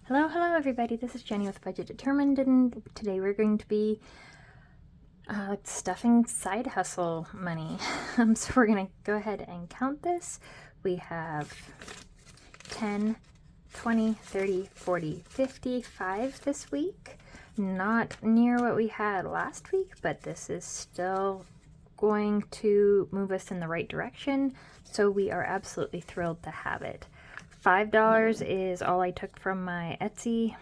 Hello everybody, this is Jenny with Budget Determined, and today we're going to be stuffing side hustle money. So we're going to go ahead and count this. We have 10, 20, 30, 40, 55 this week. Not near what we had last week, but this is still going to move us in the right direction, so we are absolutely thrilled to have it. $5 is all I took from my Etsy.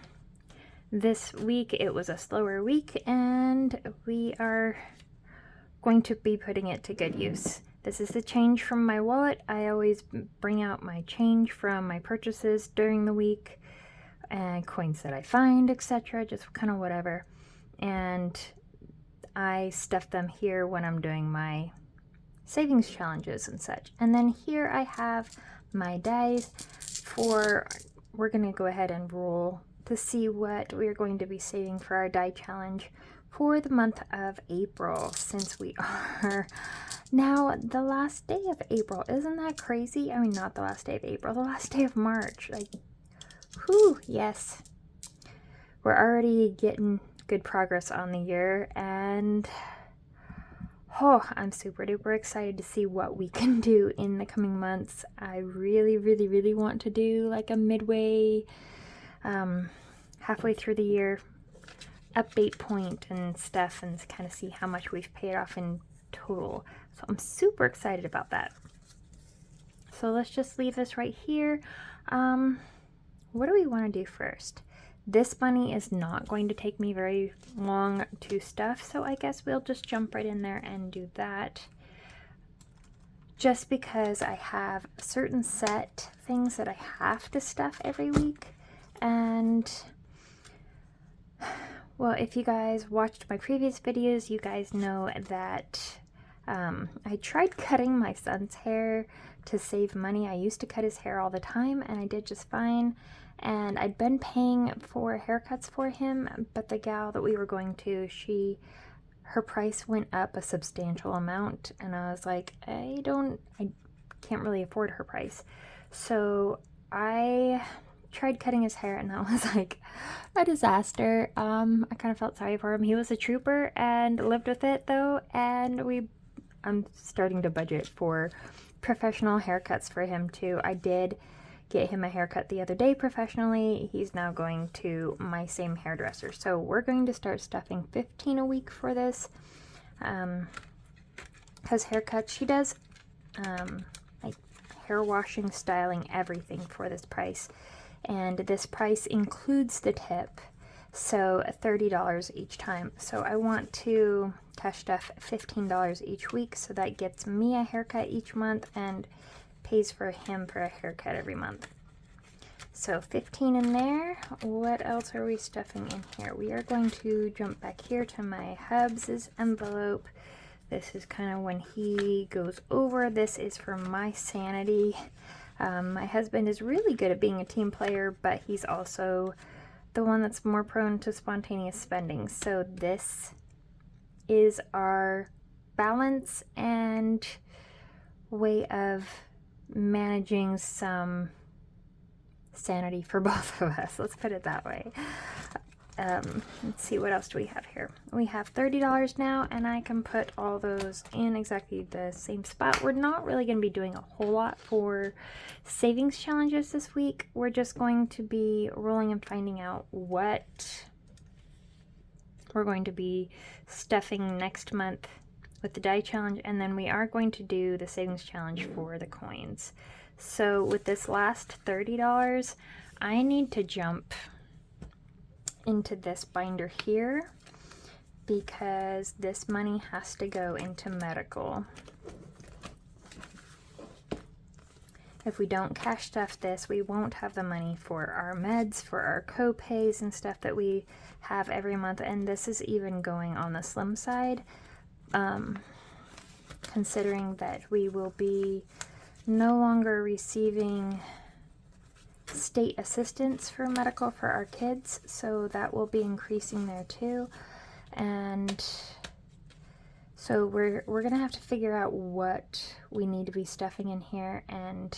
This week it was a slower week, and we are going to be putting it to good use. This is the change from my wallet. I always bring out my change from my purchases during the week, and coins that I find, etc., just kind of whatever. And I stuff them here when I'm doing my savings challenges and such. And then here I have my dies we're going to go ahead and roll to see what we're going to be saving for our die challenge for the month of April, since we are now the last day of April. Isn't that crazy? I mean, not the last day of April, the last day of March. Like, whew, yes. We're already getting good progress on the year, and I'm super duper excited to see what we can do in the coming months. I really want to do like a midway, halfway through the year update point and stuff, and kind of see how much we've paid off in total. So I'm super excited about that. So let's just leave this right here. What do we want to do first? This money is not going to take me very long to stuff, so I guess we'll just jump right in there and do that. Just because I have certain set things that I have to stuff every week. And, well, if you guys watched my previous videos, you guys know that I tried cutting my son's hair to save money. I used to cut his hair all the time, and I did just fine. And I'd been paying for haircuts for him, but the gal that we were going to, her price went up a substantial amount, and I was like, I can't really afford her price. So I tried cutting his hair, and that was like a disaster. I kind of felt sorry for him. He was a trooper and lived with it though, and I'm starting to budget for professional haircuts for him too. I did get him a haircut the other day professionally. He's now going to my same hairdresser. So we're going to start stuffing 15 a week for this. Because haircuts, she does like hair washing, styling, everything for this price. And this price includes the tip. So $30 each time. So I want to cash stuff $15 each week. So that gets me a haircut each month and pays for him for a haircut every month. So 15 in there. What else are we stuffing in here? We are going to jump back here to my Hubs' envelope. This is kind of when he goes over. This is for my sanity. My husband is really good at being a team player, but he's also the one that's more prone to spontaneous spending. So this is our balance and way of managing some sanity for both of us. Let's put it that way. Let's see, what else do we have here? We have $30 now, and I can put all those in exactly the same spot. We're not really going to be doing a whole lot for savings challenges this week. We're just going to be rolling and finding out what we're going to be stuffing next month with the die challenge, and then we are going to do the savings challenge for the coins. So with this last $30, I need to jump into this binder here because this money has to go into medical. If we don't cash stuff this, we won't have the money for our meds, for our co-pays and stuff that we have every month. And this is even going on the slim side, considering that we will be no longer receiving state assistance for medical for our kids, so that will be increasing there too. And so we're gonna have to figure out what we need to be stuffing in here, and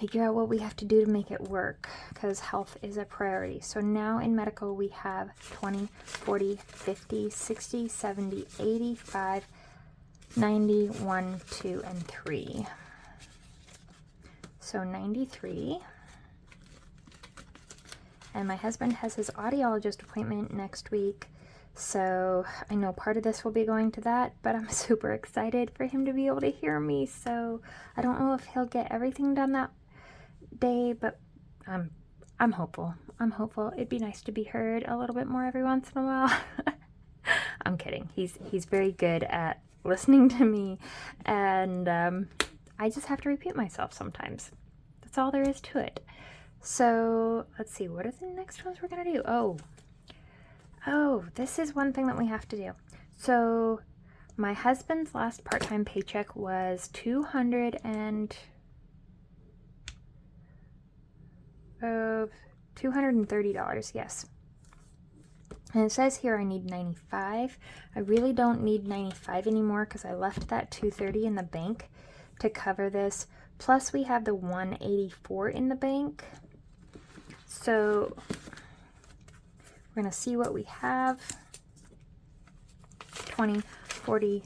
figure out what we have to do to make it work, because health is a priority. So now in medical we have 20, 40, 50, 60, 70, 85, 90, 1, 2, and 3. So 93. And my husband has his audiologist appointment next week, so I know part of this will be going to that, but I'm super excited for him to be able to hear me. So I don't know if he'll get everything done that day, but I'm hopeful. I'm hopeful. It'd be nice to be heard a little bit more every once in a while. I'm kidding. He's very good at listening to me, and I just have to repeat myself sometimes. That's all there is to it. So let's see, what are the next ones we're gonna do? Oh, this is one thing that we have to do. So my husband's last part-time paycheck was $230, yes. And it says here I need 95. I really don't need 95 anymore because I left that 230 in the bank to cover this. Plus we have the 184 in the bank. So we're going to see what we have. 20, 40.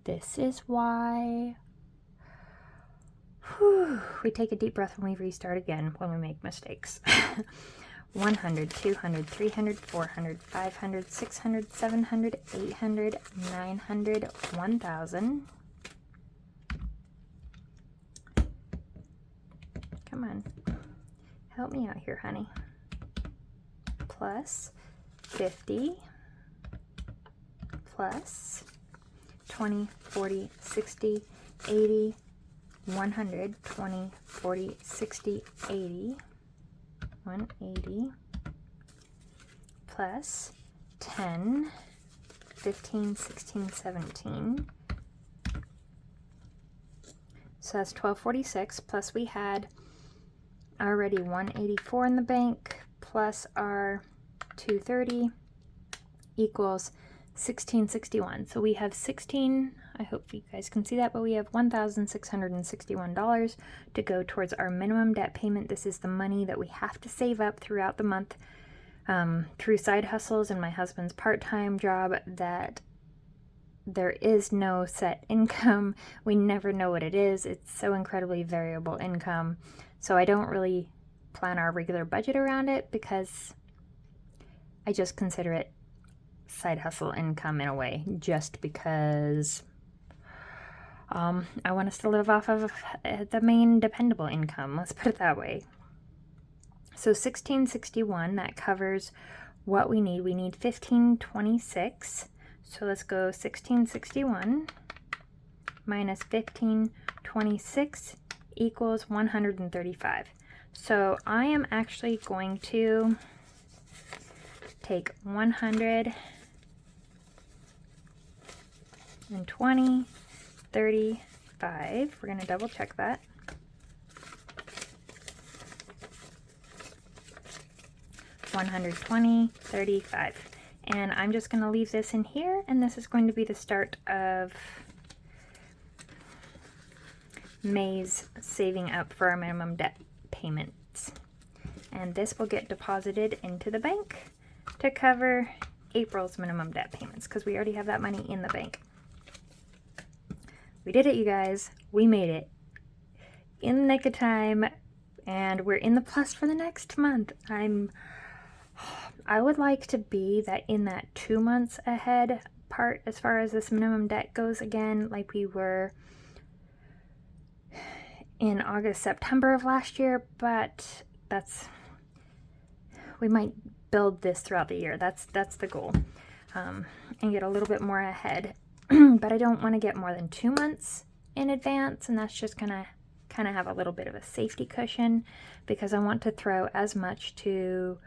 This is why we take a deep breath and we restart again when we make mistakes. 100, 200, 300, 400, 500, 600, 700, 800, 900, 1,000. Come on. Help me out here, honey. Plus 50. Plus 20, 40, 60, 80, 100, 20, 40, 60, 80. 180 plus 10, 15, 16, 17. So that's 1246, plus we had already 184 in the bank, plus our 230 equals 1661. So we have 16, I hope you guys can see that, but we have $1,661 to go towards our minimum debt payment. This is the money that we have to save up throughout the month through side hustles and my husband's part-time job, that there is no set income. We never know what it is. It's so incredibly variable income. So I don't really plan our regular budget around it because I just consider it side hustle income in a way, just because I want us to live off of the main dependable income. Let's put it that way. So 1661, that covers what we need. We need 1526. So let's go 1661 minus 1526 equals 135. So I am actually going to take 120, 35. We're going to double check that. $120.35, and I'm just going to leave this in here, and this is going to be the start of May's saving up for our minimum debt payments, and this will get deposited into the bank to cover April's minimum debt payments because we already have that money in the bank. We did it, you guys. We made it in the nick of time, and we're in the plus for the next month. I would like to be in that 2 months ahead part as far as this minimum debt goes again, like we were in August, September of last year, but we might build this throughout the year. That's the goal, and get a little bit more ahead. But I don't want to get more than 2 months in advance, and that's just gonna kind of have a little bit of a safety cushion because I want to throw as much to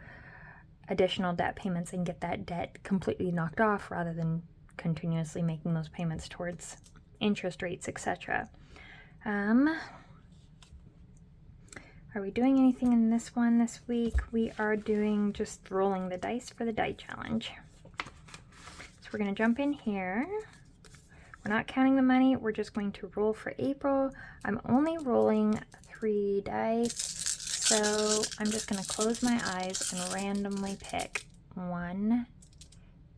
additional debt payments and get that debt completely knocked off rather than continuously making those payments towards interest rates, etc. Are we doing anything in this one this week? We are doing just rolling the dice for the die challenge. So we're going to jump in here. We're not counting the money. We're just going to roll for April. I'm only rolling 3 dice. So I'm just going to close my eyes and randomly pick 1,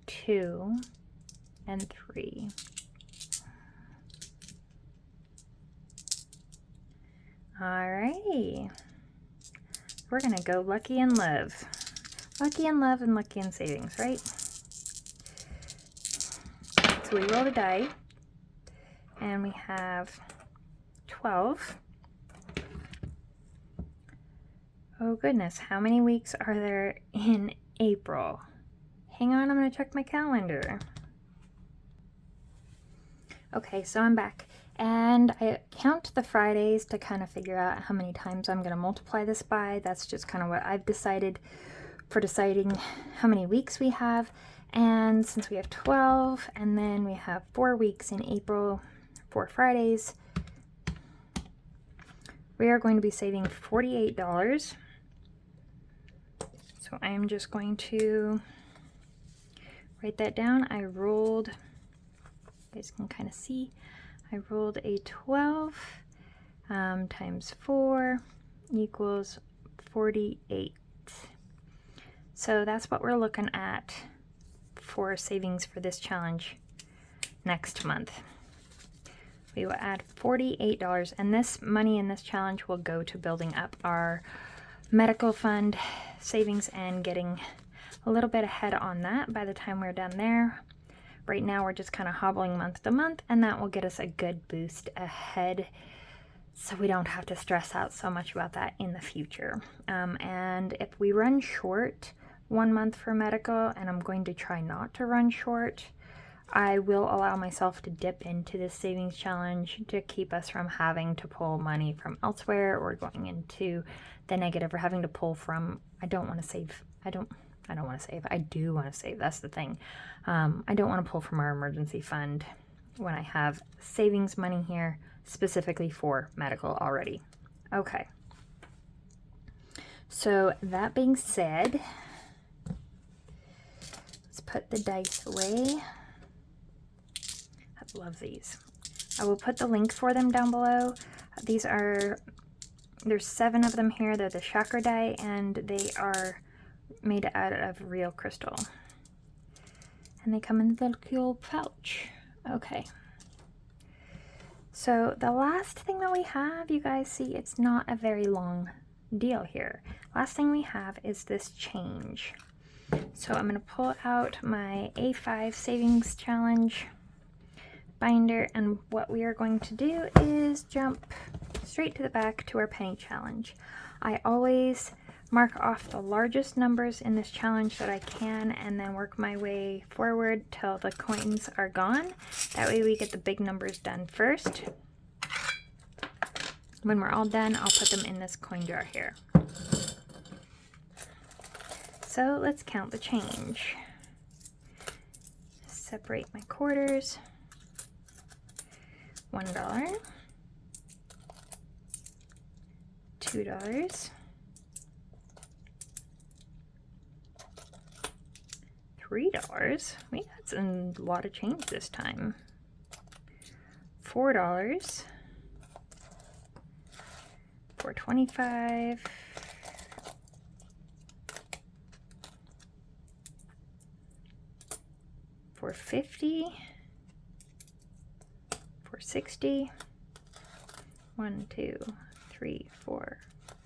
2, and 3. Alrighty. We're going to go lucky in love. Lucky in love and lucky in savings, right? So we roll the die, and we have 12. Oh goodness, how many weeks are there in April? Hang on, I'm going to check my calendar. Okay, so I'm back, and I count the Fridays to kind of figure out how many times I'm going to multiply this by. That's just kind of what I've decided for deciding how many weeks we have. And since we have 12, and then we have 4 weeks in April, 4 Fridays, we are going to be saving $48. So I am just going to write that down. I rolled, you guys can kind of see, I rolled a 12 times 4 equals 48. So that's what we're looking at for savings for this challenge next month. We will add $48, and this money in this challenge will go to building up our medical fund savings and getting a little bit ahead on that by the time we're done there. Right now we're just kind of hobbling month to month, and that will get us a good boost ahead so we don't have to stress out so much about that in the future. And if we run short 1 month for medical, and I'm going to try not to run short, I will allow myself to dip into this savings challenge to keep us from having to pull money from elsewhere or going into the negative or having to pull from, I don't want to save. I do want to save. That's the thing. I don't want to pull from our emergency fund when I have savings money here specifically for medical already. Okay. So that being said, let's put the dice away. I love these. I will put the link for them down below. There's 7 of them here. They're the chakra die, and they are made out of real crystal. And they come in the little cute pouch. Okay. So the last thing that we have, you guys see, it's not a very long deal here. Last thing we have is this change. So I'm going to pull out my A5 savings challenge binder, and what we are going to do is jump straight to the back to our penny challenge. I always mark off the largest numbers in this challenge that I can, and then work my way forward till the coins are gone. That way we get the big numbers done first. When we're all done, I'll put them in this coin jar here. So let's count the change. Separate my quarters. $1, $2, $3. Wait, that's a lot of change this time. $4, $4.25, $4.50, $4.60, 1, 2, 3, 4,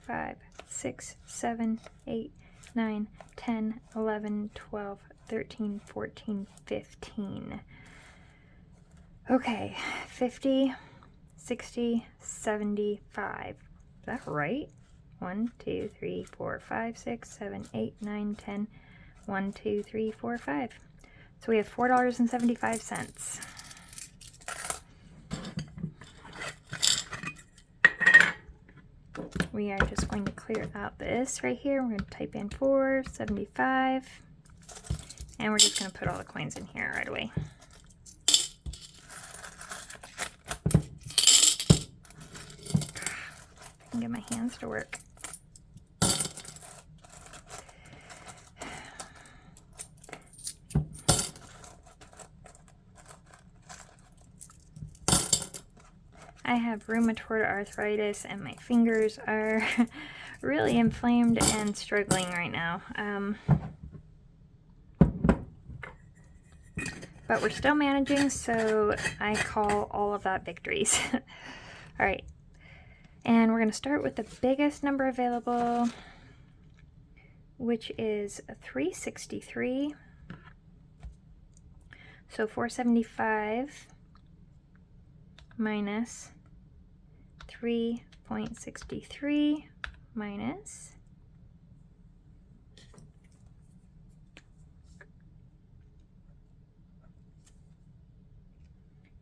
5, 6, 7, 8, 9, 10, 11, 12, 13, 14, 15. Okay, 50, 60, 75. Is that right? 1, 2, 3, 4, 5, 6, 7, 8, 9, 10. 1, 2, 3, 4, 5. So we have $4.75. We are just going to clear out this right here. We're going to type in 4.75, and we're just going to put all the coins in here right away. I can get my hands to work. I have rheumatoid arthritis and my fingers are really inflamed and struggling right now. But we're still managing, so I call all of that victories. All right, and we're going to start with the biggest number available, which is 363. So 475 minus 3.63 minus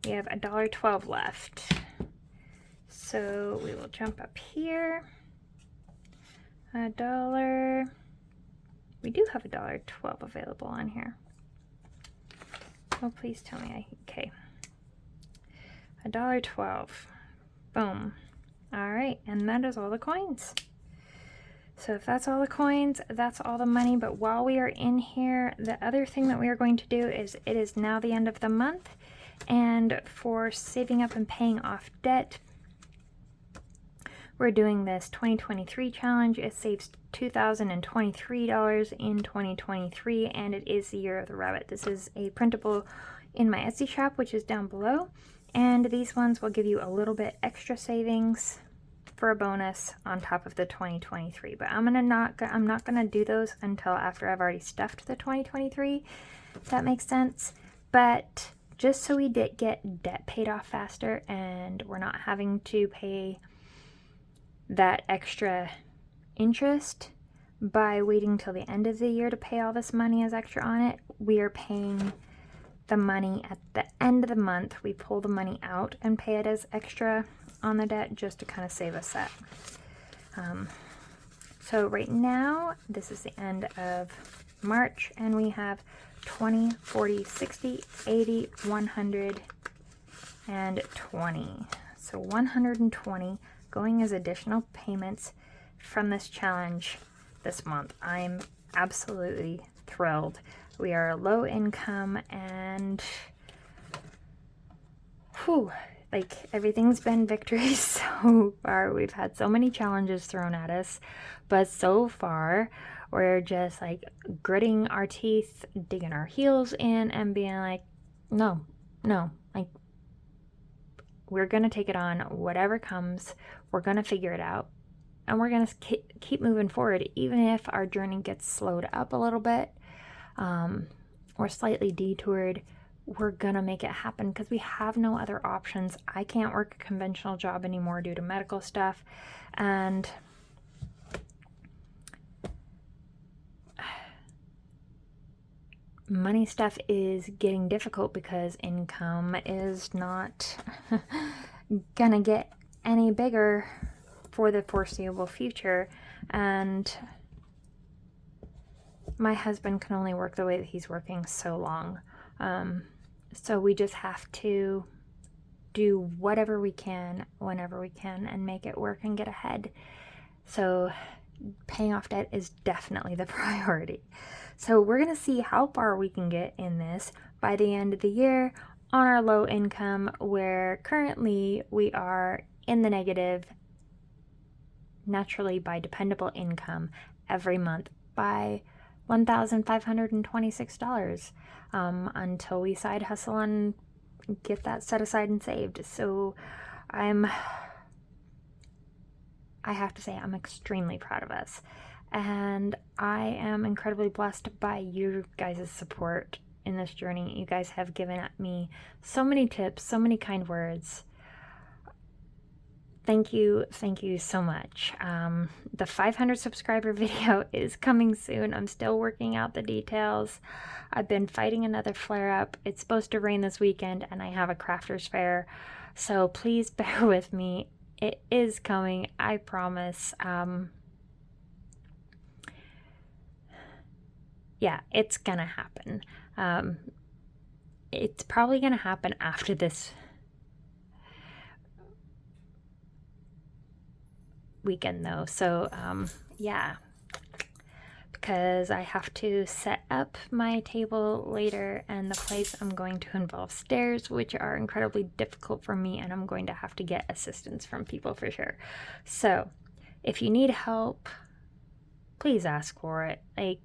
we have $1.12 left. So we will jump up here. $1. We do have $1.12 available on here. Oh, please tell me okay. $1.12. Boom. All right, and that is all the coins. So if that's all the coins, that's all the money. But while we are in here, the other thing that we are going to do is it is now the end of the month. And for saving up and paying off debt, we're doing this 2023 challenge. It saves $2,023 in 2023, and it is the year of the rabbit. This is a printable in my Etsy shop, which is down below. And these ones will give you a little bit extra savings for a bonus on top of the 2023. But I'm not gonna do those until after I've already stuffed the 2023. If that makes sense. But just so we did get debt paid off faster, and we're not having to pay that extra interest by waiting till the end of the year to pay all this money as extra on it, we are paying the money at the end of the month. We pull the money out and pay it as extra on the debt just to kind of save us that. So right now, this is the end of March, and we have 20, 40, 60, 80, 100, and 20. So 120 going as additional payments from this challenge this month. I'm absolutely thrilled. We are low income, and like everything's been victory so far. We've had so many challenges thrown at us, but so far we're just like gritting our teeth, digging our heels in, and being like, no, like we're gonna take it on, whatever comes. We're gonna figure it out, and we're gonna keep moving forward, even if our journey gets slowed up a little bit or slightly detoured. We're gonna make it happen because we have no other options. I can't work a conventional job anymore due to medical stuff, and money stuff is getting difficult because income is not gonna get any bigger for the foreseeable future, and my husband can only work the way that he's working so long. So we just have to do whatever we can, whenever we can, and make it work and get ahead. So paying off debt is definitely the priority. So we're going to see how far we can get in this by the end of the year on our low income, where currently we are in the negative naturally by dependable income every month by $1,526 until we side hustle and get that set aside and saved. So I have to say I'm extremely proud of us, and I am incredibly blessed by you guys' support in this journey. You guys have given me so many tips, so many kind words. Thank you so much. The 500 subscriber video is coming soon. I'm still working out the details. I've been fighting another flare-up. It's supposed to rain this weekend, and I have a crafters fair, so please bear with me. It is coming, I promise. Yeah, it's gonna happen. It's probably gonna happen after this weekend though, so yeah, because I have to set up my table later, and the place I'm going to involve stairs, which are incredibly difficult for me, and I'm going to have to get assistance from people for sure. So if you need help, please ask for it. Like,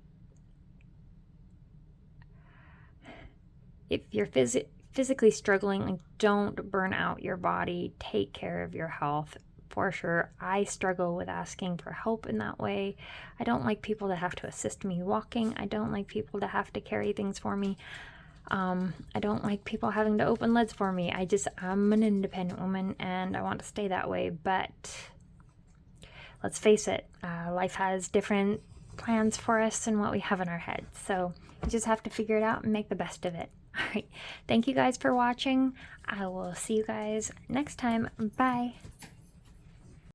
if you're physically struggling, like, don't burn out your body. Take care of your health. For sure, I struggle with asking for help in that way. I don't like people to have to assist me walking. I don't like people to have to carry things for me. I don't like people having to open lids for me. I'm an independent woman, and I want to stay that way. But let's face it, life has different plans for us than what we have in our heads. So you just have to figure it out and make the best of it. All right. Thank you guys for watching. I will see you guys next time. Bye.